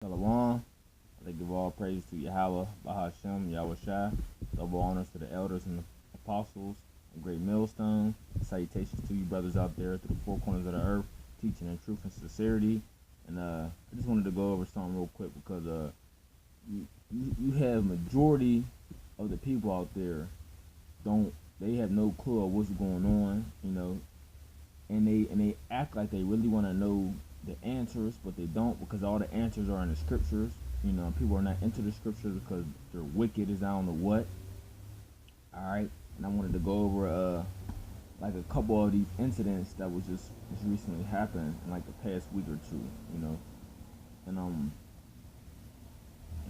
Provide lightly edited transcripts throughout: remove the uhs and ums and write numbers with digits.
Shalom. I give all praise to Yahawah Bahasham Yahawashi. Double honors to the elders and the apostles. A great millstone. Salutations to you brothers out there to the four corners of the earth, teaching in truth and sincerity. And I just wanted to go over something real quick because you have majority of the people out there they have no clue of what's going on, and they act like they really want to know the answers, but they don't, because all the answers are in the scriptures. People are not into the scriptures because they're wicked as I don't know what. All right, and I wanted to go over like a couple of these incidents that was just recently happened in like the past week or two. And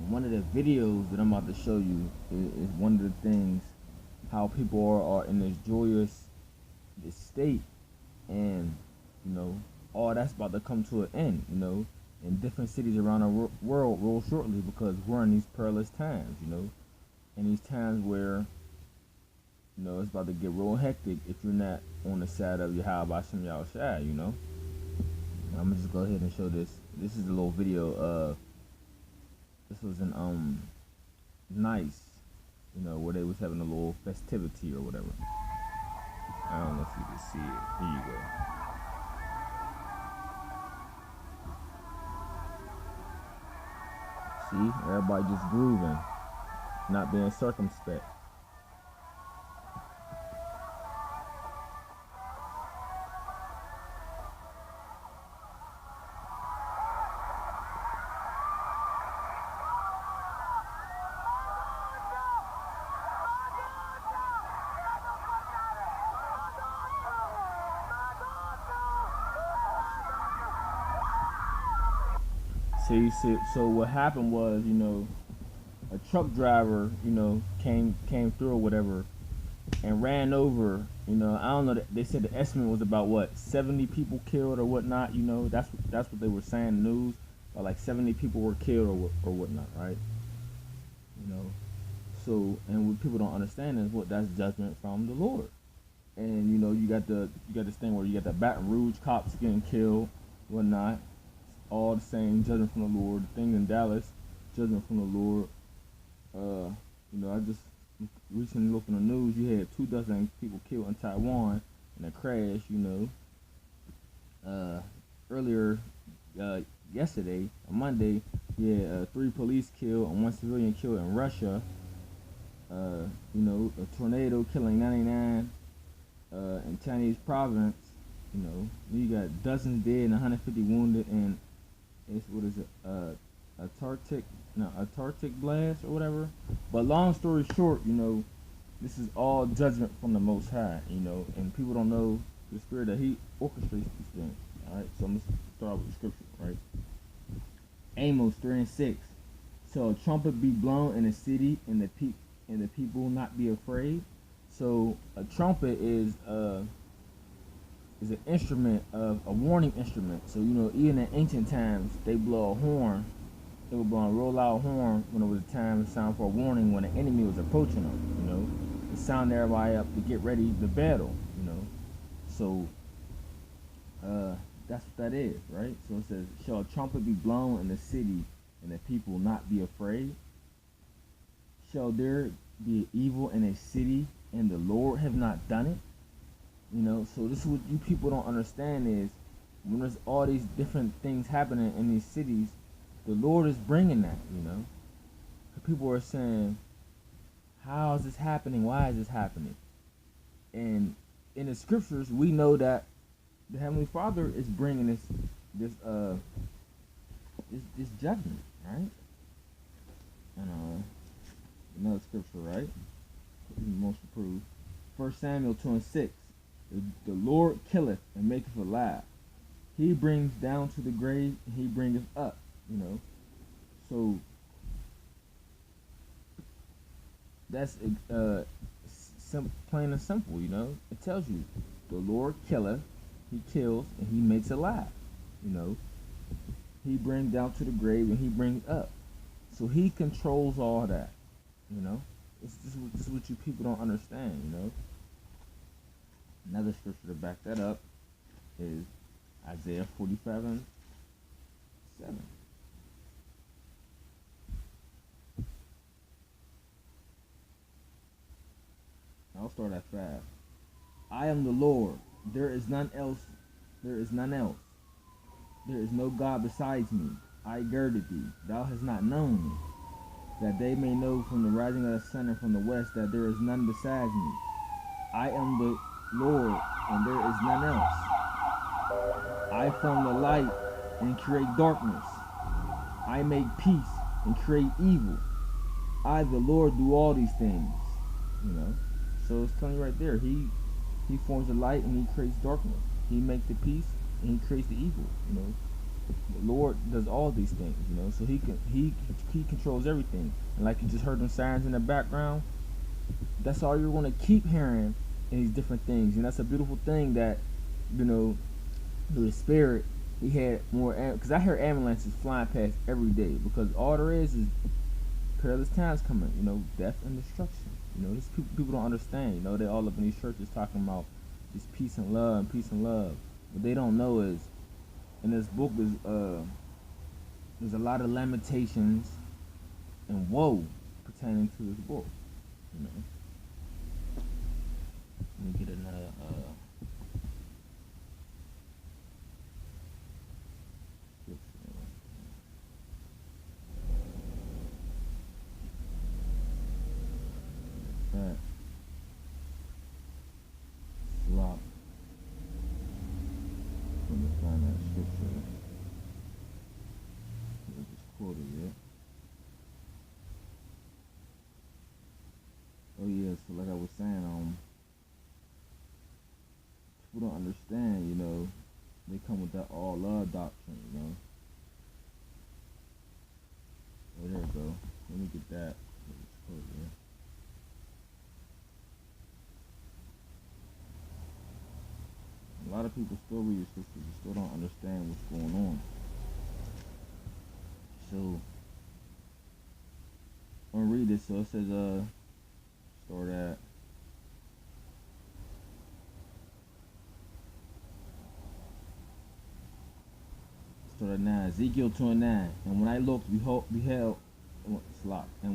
one of the videos that I'm about to show you is one of the things how people are in this joyous this state, and all that's about to come to an end, in different cities around the world real shortly, because we're in these perilous times, in these times where it's about to get real hectic if you're not on the side of Yahawah Bahasham Yahawashi. I'm gonna just go ahead and show this. This is a little video. This was in Nice, where they was having a little festivity or whatever. I don't know if you can see it. Here you go. See, everybody just grooving, not being circumspect. See, so what happened was, a truck driver, came through or whatever, and ran over. I don't know. They said the estimate was about what 70 people killed or whatnot. That's what they were saying in the news. Or like 70 people were killed or whatnot, right? So, and what people don't understand is what that's judgment from the Lord. And you got this thing where you got the Baton Rouge cops getting killed, whatnot. All the same judgment from the Lord. The thing in Dallas, judgment from the Lord. I just recently looked in the news. You had 24 people killed in Taiwan in a crash. Earlier yesterday, on Monday, you had 3 police killed and 1 civilian killed in Russia. A tornado killing 99 in Chinese province. You got dozens dead and 150 wounded, and it's Antarctic blast or whatever. But long story short, this is all judgment from the Most High, and people don't know the spirit that He orchestrates these things. All right, so I'm gonna start with the scripture, right? Amos 3:6. So a trumpet be blown in the city, and the people not be afraid. So a trumpet is an instrument of a warning instrument. So even in ancient times, they blow a horn. They would blow a real loud horn when it was a time to sound for a warning when an enemy was approaching them. To sound everybody up to get ready to battle. So that's what that is, right? So it says, "Shall a trumpet be blown in the city, and the people not be afraid? Shall there be evil in a city, and the Lord have not done it?" So this is what you people don't understand is when there's all these different things happening in these cities, the Lord is bringing that. People are saying, "How is this happening? Why is this happening?" And in the scriptures, we know that the Heavenly Father is bringing this judgment, right? And another scripture, right? Most approved. 1 Samuel 2:6. The Lord killeth and maketh alive. He brings down to the grave, and He bringeth up. So that's plain and simple. It tells you the Lord killeth, He kills, and He makes alive. He brings down to the grave, and He brings up. So He controls all that. This is what you people don't understand. Another scripture to back that up is Isaiah 45:7. start at 5. I am the Lord. There is none else. There is none else. There is no God besides me. I girded thee. Thou hast not known me. That they may know from the rising of the sun and from the west that there is none besides me. I am the Lord, and there is none else. I form the light and create darkness. I make peace and create evil. I, the Lord, do all these things. You know, so it's telling you right there. He forms the light and he creates darkness. He makes the peace and he creates the evil. You know, the Lord does all these things. You know, so he controls everything. And like you just heard them sirens in the background, that's all you're going to keep hearing in these different things. And that's a beautiful thing that, you know, through the spirit, we had more, because I hear ambulances flying past every day, because all there is perilous times coming, you know, death and destruction. You know, this people don't understand. You know, they all up in these churches talking about just peace and love and peace and love. What they don't know is, in this book is there's a lot of lamentations and woe pertaining to this book. You know, let me get another. Slop. Let me find that scripture. I just quoted it. Oh yeah, so like I was saying, people don't understand, you know, they come with that all love doctrine, you know. Oh, there you go. Let me get that. A lot of people still read the scriptures and still don't understand what's going on. So, I'm gonna read this. So it says, start at Start at 9. Ezekiel 2 and 9. And when I looked, and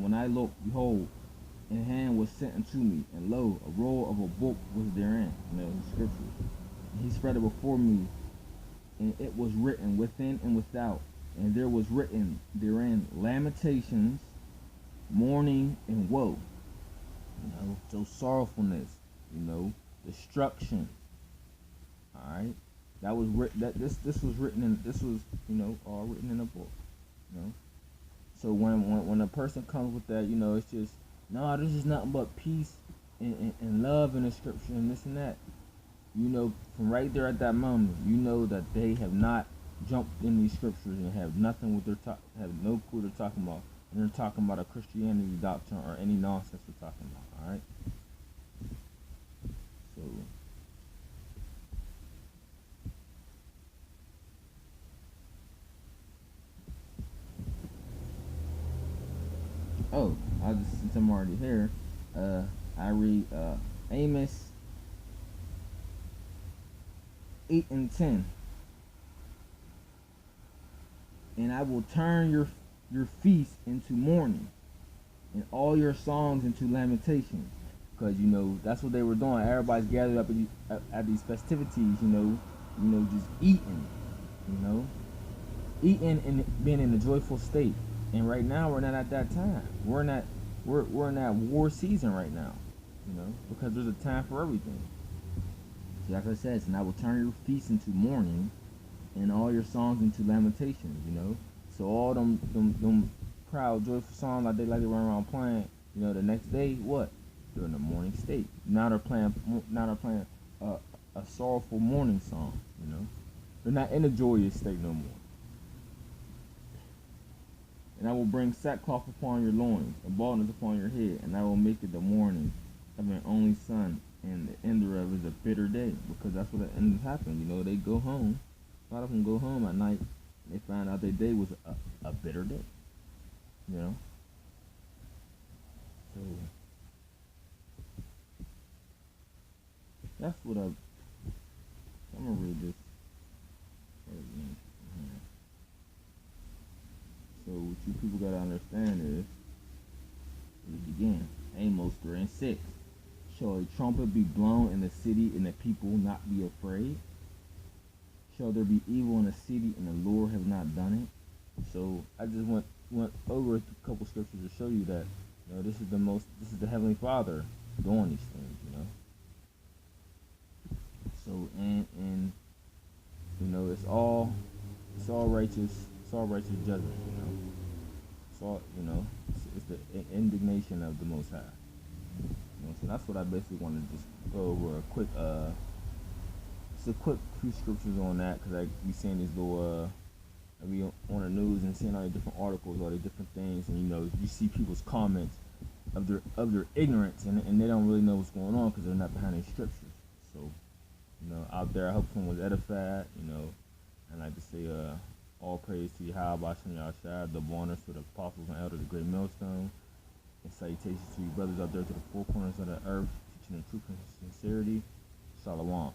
when I looked, behold, and a hand was sent unto me, and lo, a roll of a book was therein. You know, scripture. And he spread it before me, and it was written within and without, and there was written therein lamentations, mourning, and woe. You know, so sorrowfulness. You know, destruction. All right. That was written. This was written in. This was, you know, all written in a book. You know. So when a person comes with that, you know, it's just, no, this is nothing but peace and love in the scripture and this and that. You know, from right there at that moment, you know that they have not jumped in these scriptures and have nothing with have no clue they're talking about, and they're talking about a Christianity doctrine or any nonsense they're talking about. All right. So. Oh, since I'm already here, I read Amos 8 and 10. And I will turn your feast into mourning, and all your songs into lamentations. Because, you know, that's what they were doing. Everybody's gathered up at these festivities, you know, just eating, you know, eating and being in a joyful state. And right now we're not at that time. We're in that war season right now, you know, because there's a time for everything. So like I said, and I will turn your feast into mourning, and all your songs into lamentations. You know, so all them proud, joyful songs like they run around playing. You know, the next day, what? They're in the mourning state. Now they're playing a sorrowful mourning song. You know, they're not in a joyous state no more. And I will bring sackcloth upon your loins, and baldness upon your head, and I will make it the mourning of an only son, and the end thereof is a bitter day, because that's what the end happened. You know, they go home. A lot of them go home at night, and they find out their day was a bitter day. You know. So that's what I'm gonna read this. So what you people gotta understand is, we begin. Amos 3 and 6. Shall a trumpet be blown in the city and the people not be afraid? Shall there be evil in the city and the Lord have not done it? So I just went over a couple scriptures to show you that this is the Heavenly Father doing these things. So and it's all righteous judgment. It's all it's the indignation of the Most High. So that's what I basically want to just go over a quick just a quick few scriptures on that, because I be seeing these little I be on the news and seeing all the different articles, all the different things, and you see people's comments of their ignorance, and they don't really know what's going on because they're not behind these scriptures. So out there, I hope someone was edified. And I like to say all praise to Yahawah Bahasham Yahawashi, double honors to the apostles and elders of the great millstone, and salutations to you brothers out there to the four corners of the earth, teaching the truth and sincerity. Shalom.